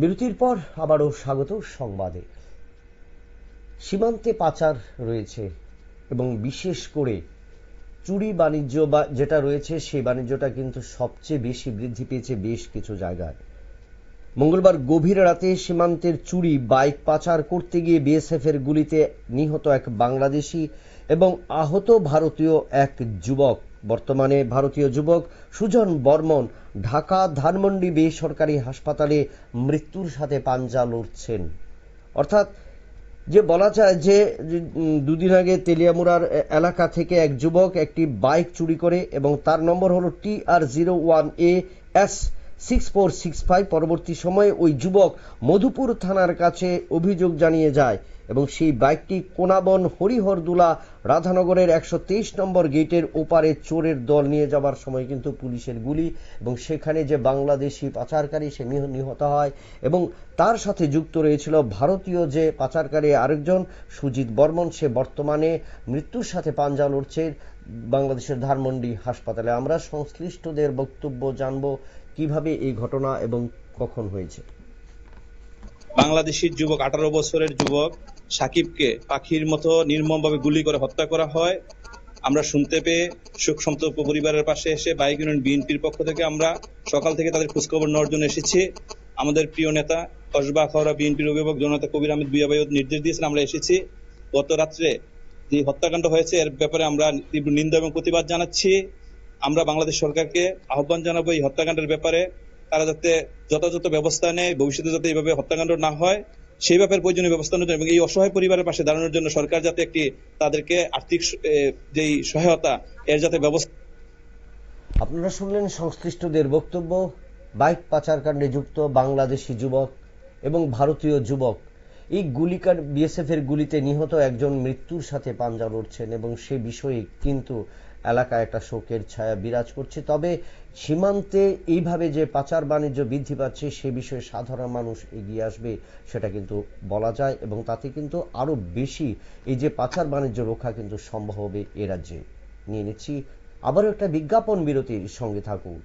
বিরতির পর আবারও স্বাগত সংবাদে। সীমান্তে পাচার রয়েছে এবং বিশেষ করে চুরি বাণিজ্য বা যেটা রয়েছে সেই বাণিজ্যটা কিন্তু সবচেয়ে বেশি বৃদ্ধি পেয়েছে বেশ কিছু জায়গায়। মঙ্গলবার গভীর রাতে সীমান্তের চুরি বাইক পাচার করতে গিয়ে বিএসএফ এর গুলিতে নিহত এক বাংলাদেশি এবং আহত ভারতীয় এক যুবক। বর্তমানে ভারতীয় যুবক সুজন বর্মন ঢাকা ধানমন্ডি বেসরকারি হাসপাতালে মৃত্যুর সাথে পাঞ্জা লড়ছেন। অর্থাৎ যে বলা যায় যে দুদিন আগে তেলিয়ামুড়ার এলাকা থেকে এক যুবক একটি বাইক চুরি করে এবং তার নম্বর হলো TR01AS6465। পরবর্তী সময়ে ওই যুবক মধুপুর থানার কাছে অভিযোগ জানিয়ে যায় এবং সেই বাইকটি কোনাবন হরিহরদুলা রাধানগরের 123 নম্বর গেটের ওপারে চোরের দল নিয়ে যাবার সময় কিন্তু পুলিশের গুলি এবং সেখানে যে বাংলাদেশি পাচারকারী সে নিহত হয় এবং তার সাথে যুক্ত রয়েছিল ভারতীয় যে পাচারকারী আরেকজন সুজিত বর্মন। সে বর্তমানে মৃত্যুর সাথে পাঞ্জা লড়ছে বাংলাদেশের ধানমন্ডি হাসপাতালে। আমরা সংশ্লিষ্টদের বক্তব্য জানবো কিভাবে এই ঘটনা এবং কখন হয়েছে। বাংলাদেশি যুবক 18 বছরের যুবক সাকিবকে পাখির মতো নির্মমভাবে গুলি করে হত্যা করা হয়। আমরা শুনতে পেয়ে শোক সন্তপ্ত পরিবারের পাশে এসে বাইক ইউনিয়ন বিএনপির পক্ষ থেকে আমরা সকাল থেকে তাদের খোঁজখবর নেওয়ার জন্য এসেছি। আমাদের প্রিয় নেতা কসবা আখাউড়া বিএনপির অভিভাবক জননেতা কবির আহমেদ ভূঁইয়া ভাই নির্দেশ দিয়েছেন, আমরা এসেছি। গত রাত্রে যে হত্যাকাণ্ড হয়েছে এর ব্যাপারে আমরা তীব্র নিন্দা এবং প্রতিবাদ জানাচ্ছি। আমরা বাংলাদেশ সরকারকে আহ্বান জানাবো এই হত্যাকাণ্ডের ব্যাপারে তারা যাতে যথাযথ ব্যবস্থা নেয়, ভবিষ্যতে যাতে এইভাবে হত্যাকাণ্ড না হয় সেই ব্যাপারে প্রয়োজনীয় ব্যবস্থা নেওয়া এবং এই অসহায় পরিবারের পাশে দাঁড়ানোর জন্য সরকার যাতে একটি তাদেরকে আর্থিক যেই সহায়তা এর যাতে ব্যবস্থা। আপনারা শুনলেন সংশ্লিষ্টদের বক্তব্য। বাইক পাচারকাণ্ডে যুক্ত বাংলাদেশি যুবক এবং ভারতীয় যুবক এই গুলিকাণ্ড বিএসএফ এর গুলিতে নিহত একজন মৃত্যুর সাথে পাঞ্জা লড়ছেন এবং সে বিষয়ে কিন্তু এলাকায় একটা শোকের ছায়া বিরাজ করছে। তবে সীমান্তে এইভাবে যে পাচার বাণিজ্য বৃদ্ধি পাচ্ছে সে বিষয়ে সাধারণ মানুষ এগিয়ে আসবে সেটা কিন্তু বলা যায় এবং তাতে কিন্তু আরো বেশি এই যে পাচার বাণিজ্য রক্ষা কিন্তু সম্ভব হবে এ রাজ্যে। নিয়ে নিচ্ছি আবারও একটা বিজ্ঞাপন বিরতির সঙ্গে থাকুন।